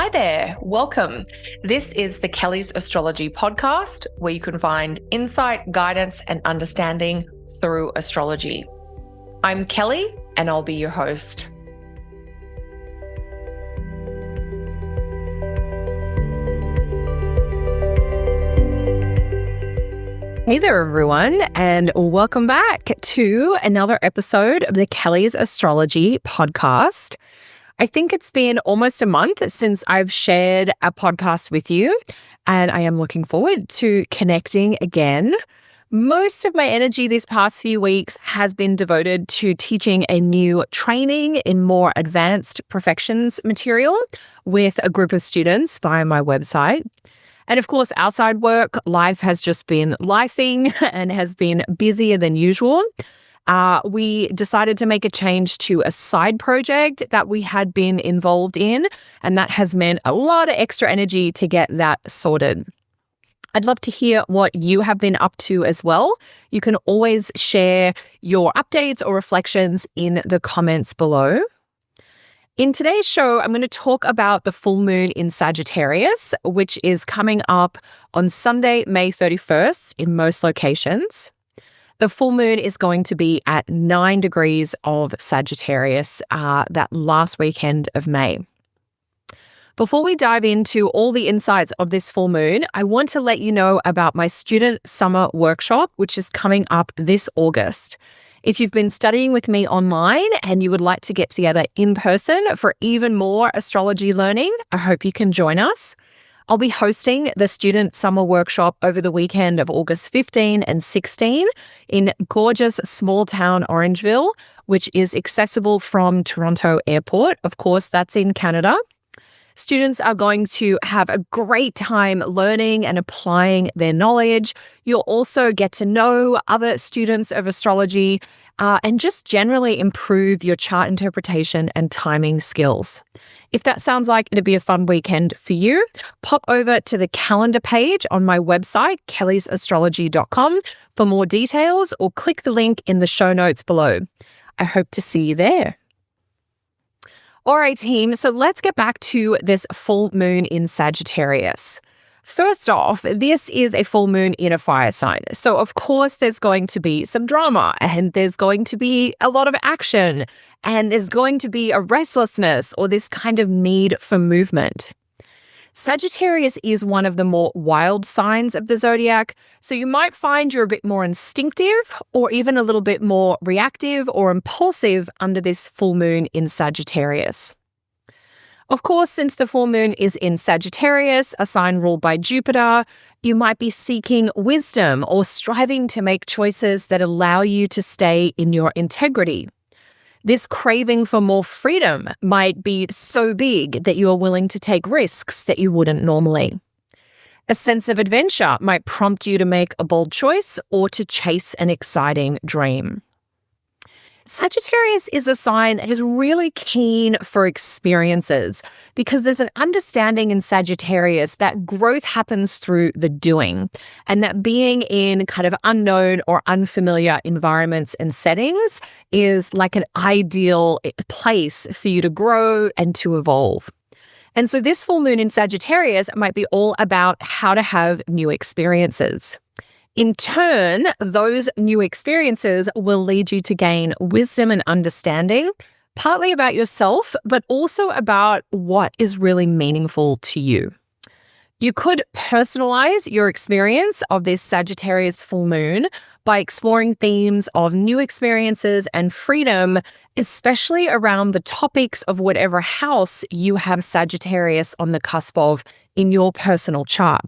Hi there, welcome. This is the Kelly's Astrology podcast, where you can find insight, guidance, and understanding through astrology. I'm Kelly, and I'll be your host. Hey there, everyone, and welcome back to another episode of the Kelly's Astrology podcast. I think it's been almost a month since I've shared a podcast with you, and I am looking forward to connecting again. Most of my energy these past few weeks has been devoted to teaching a new training in more advanced perfections material with a group of students via my website. And of course, outside work, life has just been lifing and has been busier than usual. We decided to make a change to a side project that we had been involved in, and that has meant a lot of extra energy to get that sorted. I'd love to hear what you have been up to as well. You can always share your updates or reflections in the comments below. In today's show, I'm going to talk about the full moon in Sagittarius, which is coming up on Sunday, May 31st in most locations. The full moon is going to be at 9 degrees of Sagittarius that last weekend of May. Before we dive into all the insights of this full moon, I want to let you know about my student summer workshop, which is coming up this August. If you've been studying with me online and you would like to get together in person for even more astrology learning, I hope you can join us. I'll be hosting the Student Summer Workshop over the weekend of August 15 and 16 in gorgeous small town Orangeville, which is accessible from Toronto Airport. Of course, that's in Canada. Students are going to have a great time learning and applying their knowledge. You'll also get to know other students of astrology and just generally improve your chart interpretation and timing skills. If that sounds like it'd be a fun weekend for you, pop over to the calendar page on my website, kellysastrology.com, for more details, or click the link in the show notes below. I hope to see you there. All right, team, so let's get back to this full moon in Sagittarius. First off, this is a full moon in a fire sign. So, of course, there's going to be some drama, and there's going to be a lot of action, and there's going to be a restlessness or this kind of need for movement. Sagittarius is one of the more wild signs of the zodiac, so you might find you're a bit more instinctive or even a little bit more reactive or impulsive under this full moon in Sagittarius. Of course, since the full moon is in Sagittarius, a sign ruled by Jupiter, you might be seeking wisdom or striving to make choices that allow you to stay in your integrity. This craving for more freedom might be so big that you are willing to take risks that you wouldn't normally. A sense of adventure might prompt you to make a bold choice or to chase an exciting dream. Sagittarius is a sign that is really keen for experiences because there's an understanding in Sagittarius that growth happens through the doing, and that being in kind of unknown or unfamiliar environments and settings is like an ideal place for you to grow and to evolve. And so this full moon in Sagittarius might be all about how to have new experiences. In turn, those new experiences will lead you to gain wisdom and understanding, partly about yourself, but also about what is really meaningful to you. You could personalize your experience of this Sagittarius full moon by exploring themes of new experiences and freedom, especially around the topics of whatever house you have Sagittarius on the cusp of in your personal chart.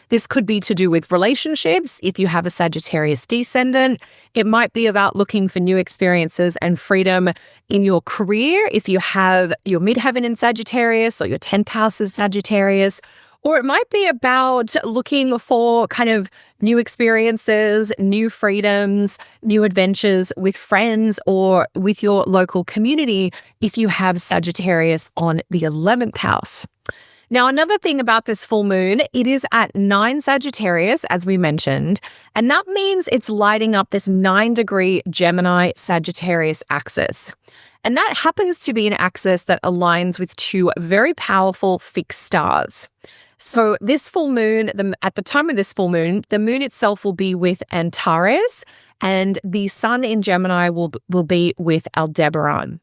This could be to do with relationships. If you have a Sagittarius descendant, it might be about looking for new experiences and freedom in your career. If you have your midheaven in Sagittarius or your 10th house is Sagittarius, or it might be about looking for kind of new experiences, new freedoms, new adventures with friends or with your local community if you have Sagittarius on the 11th house. Now, another thing about this full moon, it is at 9 Sagittarius, as we mentioned, and that means it's lighting up this 9-degree Gemini Sagittarius axis. And that happens to be an axis that aligns with two very powerful fixed stars. So this full moon, at the time of this full moon, the moon itself will be with Antares, and the sun in Gemini will be with Aldebaran.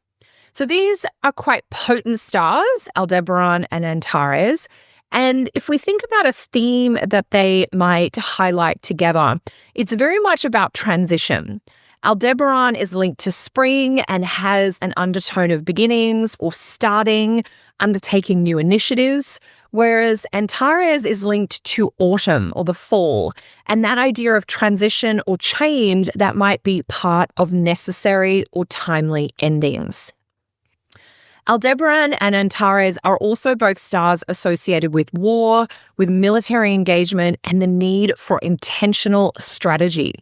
So these are quite potent stars, Aldebaran and Antares. And if we think about a theme that they might highlight together, it's very much about transition. Aldebaran is linked to spring and has an undertone of beginnings or starting, undertaking new initiatives, whereas Antares is linked to autumn or the fall, and that idea of transition or change that might be part of necessary or timely endings. Aldebaran and Antares are also both stars associated with war, with military engagement, and the need for intentional strategy.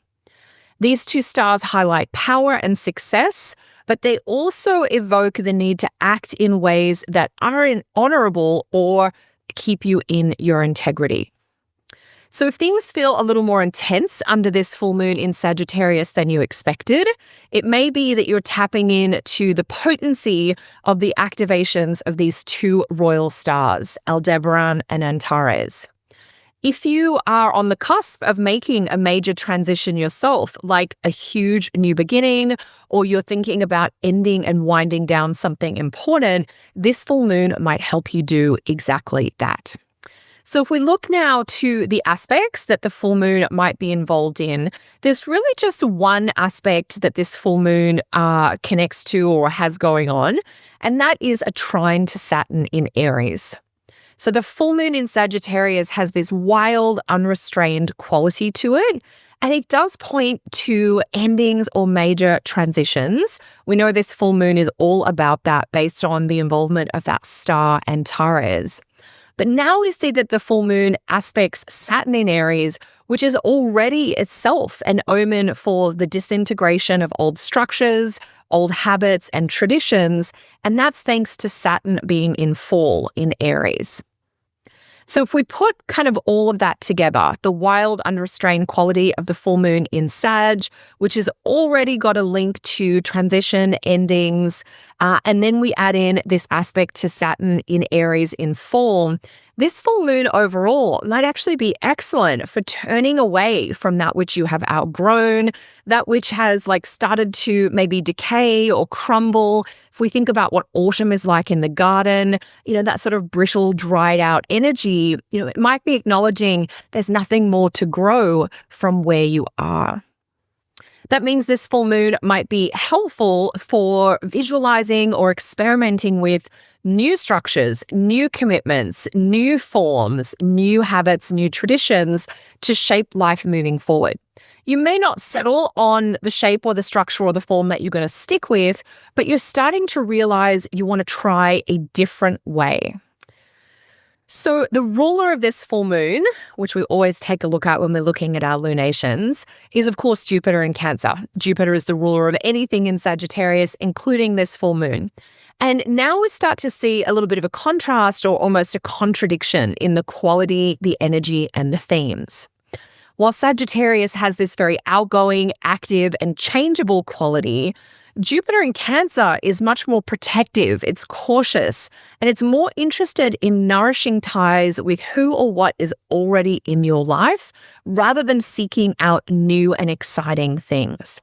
These two stars highlight power and success, but they also evoke the need to act in ways that aren't honorable or keep you in your integrity. So if things feel a little more intense under this full moon in Sagittarius than you expected, it may be that you're tapping into the potency of the activations of these two royal stars, Aldebaran and Antares. If you are on the cusp of making a major transition yourself, like a huge new beginning, or you're thinking about ending and winding down something important, this full moon might help you do exactly that. So if we look now to the aspects that the full moon might be involved in, there's really just one aspect that this full moon connects to or has going on, and that is a trine to Saturn in Aries. So the full moon in Sagittarius has this wild, unrestrained quality to it, and it does point to endings or major transitions. We know this full moon is all about that based on the involvement of that star Antares. But now we see that the full moon aspects Saturn in Aries, which is already itself an omen for the disintegration of old structures, old habits, and traditions, and that's thanks to Saturn being in fall in Aries. So if we put kind of all of that together, the wild, unrestrained quality of the full moon in Sag, which has already got a link to transition, endings, and then we add in this aspect to Saturn in Aries in fall, this full moon overall might actually be excellent for turning away from that which you have outgrown, that which has started to maybe decay or crumble. If we think about what autumn is like in the garden, that sort of brittle, dried out energy, it might be acknowledging there's nothing more to grow from where you are. That means this full moon might be helpful for visualizing or experimenting with new structures, new commitments, new forms, new habits, new traditions to shape life moving forward. You may not settle on the shape or the structure or the form that you're going to stick with, but you're starting to realize you want to try a different way. So the ruler of this full moon, which we always take a look at when we're looking at our lunations, is of course Jupiter in Cancer. Jupiter is the ruler of anything in Sagittarius, including this full moon. And now we start to see a little bit of a contrast or almost a contradiction in the quality, the energy, and the themes. While Sagittarius has this very outgoing, active, and changeable quality, Jupiter in Cancer is much more protective, it's cautious, and it's more interested in nourishing ties with who or what is already in your life, rather than seeking out new and exciting things.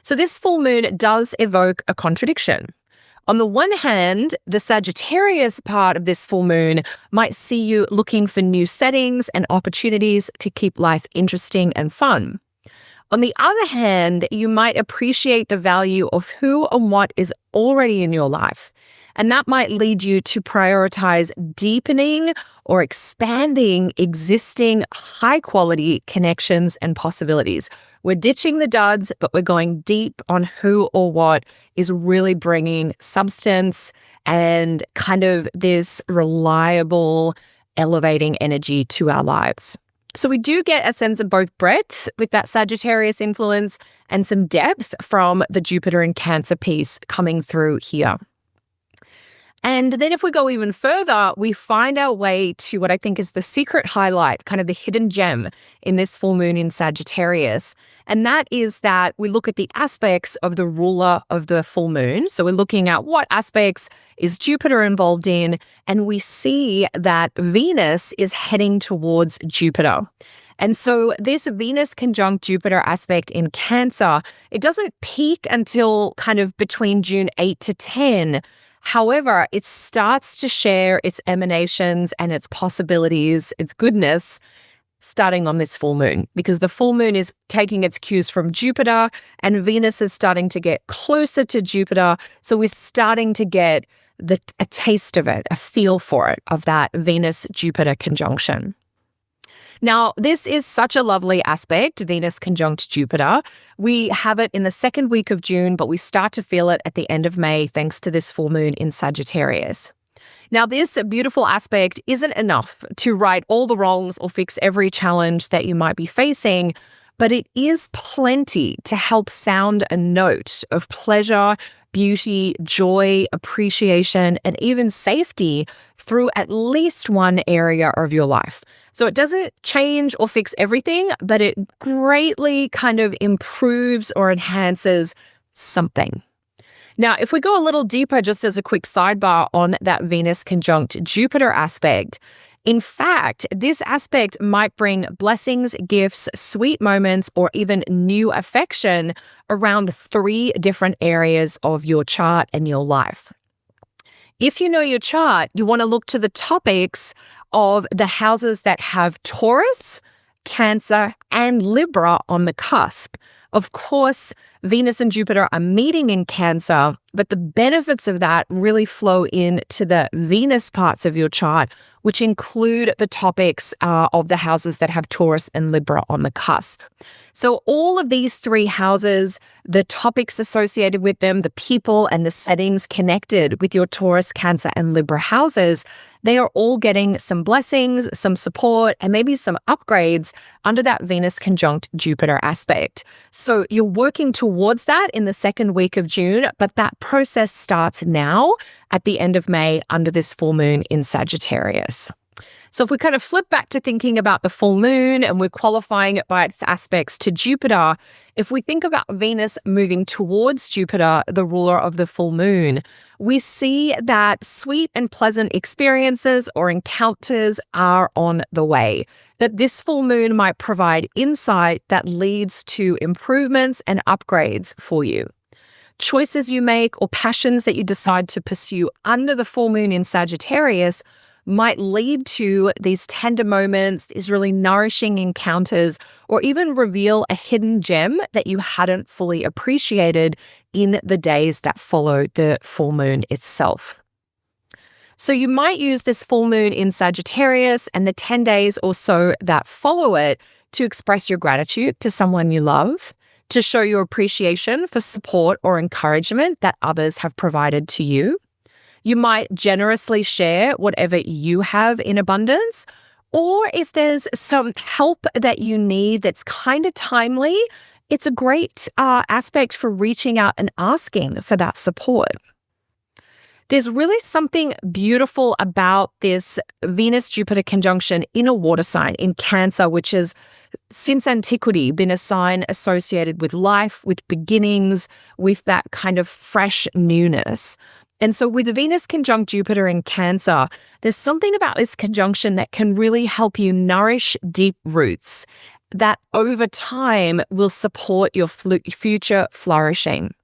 So this full moon does evoke a contradiction. On the one hand, the Sagittarius part of this full moon might see you looking for new settings and opportunities to keep life interesting and fun. On the other hand, you might appreciate the value of who and what is already in your life, and that might lead you to prioritize deepening or expanding existing high-quality connections and possibilities. We're ditching the duds, but we're going deep on who or what is really bringing substance and kind of this reliable, elevating energy to our lives. So we do get a sense of both breadth with that Sagittarius influence and some depth from the Jupiter in Cancer piece coming through here. And then if we go even further, we find our way to what I think is the secret highlight, kind of the hidden gem in this full moon in Sagittarius. And that is that we look at the aspects of the ruler of the full moon. So we're looking at what aspects is Jupiter involved in, and we see that Venus is heading towards Jupiter. And so this Venus conjunct Jupiter aspect in Cancer, it doesn't peak until kind of between June 8 to 10. However, it starts to share its emanations and its possibilities, its goodness, starting on this full moon, because the full moon is taking its cues from Jupiter and Venus is starting to get closer to Jupiter. So we're starting to get a taste of it, a feel for it, of that Venus-Jupiter conjunction. Now, this is such a lovely aspect, Venus conjunct Jupiter. We have it in the second week of June, but we start to feel it at the end of May, thanks to this full moon in Sagittarius. Now, this beautiful aspect isn't enough to right all the wrongs or fix every challenge that you might be facing, but it is plenty to help sound a note of pleasure, beauty, joy, appreciation, and even safety through at least one area of your life. So it doesn't change or fix everything, but it greatly kind of improves or enhances something. Now, if we go a little deeper, just as a quick sidebar on that Venus conjunct Jupiter aspect, in fact, this aspect might bring blessings, gifts, sweet moments, or even new affection around 3 different areas of your chart and your life. If you know your chart, you want to look to the topics of the houses that have Taurus, Cancer, and Libra on the cusp. Of course, Venus and Jupiter are meeting in Cancer, but the benefits of that really flow into the Venus parts of your chart, which include the topics of the houses that have Taurus and Libra on the cusp. So all of these 3 houses, the topics associated with them, the people and the settings connected with your Taurus, Cancer, and Libra houses, they are all getting some blessings, some support, and maybe some upgrades under that Venus conjunct Jupiter aspect. So you're working towards that in the second week of June, but that process starts now at the end of May under this full moon in Sagittarius. So if we kind of flip back to thinking about the full moon and we're qualifying it by its aspects to Jupiter, if we think about Venus moving towards Jupiter, the ruler of the full moon, we see that sweet and pleasant experiences or encounters are on the way. That this full moon might provide insight that leads to improvements and upgrades for you. Choices you make or passions that you decide to pursue under the full moon in Sagittarius might lead to these tender moments, these really nourishing encounters, or even reveal a hidden gem that you hadn't fully appreciated in the days that follow the full moon itself. So you might use this full moon in Sagittarius and the 10 days or so that follow it to express your gratitude to someone you love, to show your appreciation for support or encouragement that others have provided to you. You might generously share whatever you have in abundance, or if there's some help that you need that's kind of timely, it's a great aspect for reaching out and asking for that support. There's really something beautiful about this Venus-Jupiter conjunction in a water sign, in Cancer, which has since antiquity been a sign associated with life, with beginnings, with that kind of fresh newness. And so with Venus conjunct Jupiter in Cancer, there's something about this conjunction that can really help you nourish deep roots that over time will support your future flourishing.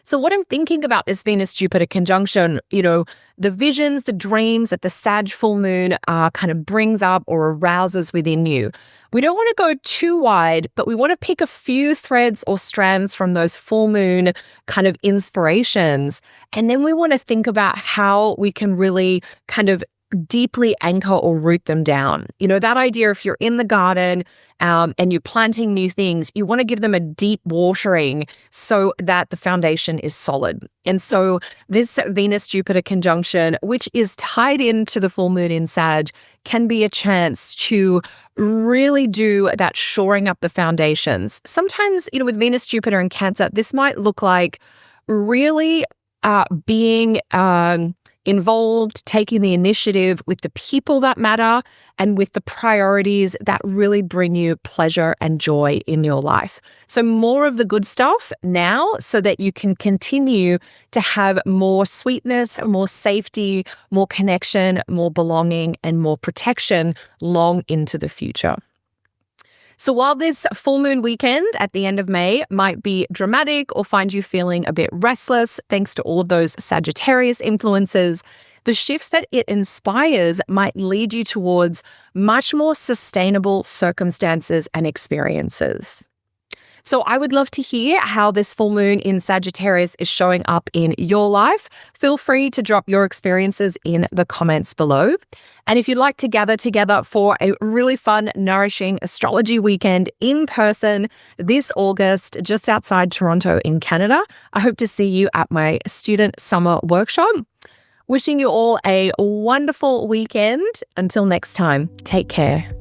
So what I'm thinking about this Venus-Jupiter conjunction, the visions, the dreams that the Sag full moon kind of brings up or arouses within you. We don't want to go too wide, but we want to pick a few threads or strands from those full moon kind of inspirations. And then we want to think about how we can really kind of deeply anchor or root them down. That idea, if you're in the garden and you're planting new things, you want to give them a deep watering so that the foundation is solid. And so this Venus-Jupiter conjunction, which is tied into the full moon in Sag, can be a chance to really do that shoring up the foundations. Sometimes, with Venus-Jupiter in Cancer, this might look like really being involved, taking the initiative with the people that matter and with the priorities that really bring you pleasure and joy in your life. So more of the good stuff now so that you can continue to have more sweetness, more safety, more connection, more belonging, and more protection long into the future. So while this full moon weekend at the end of May might be dramatic or find you feeling a bit restless thanks to all of those Sagittarius influences, the shifts that it inspires might lead you towards much more sustainable circumstances and experiences. So I would love to hear how this full moon in Sagittarius is showing up in your life. Feel free to drop your experiences in the comments below. And if you'd like to gather together for a really fun, nourishing astrology weekend in person this August, just outside Toronto in Canada, I hope to see you at my student summer workshop. Wishing you all a wonderful weekend. Until next time, take care.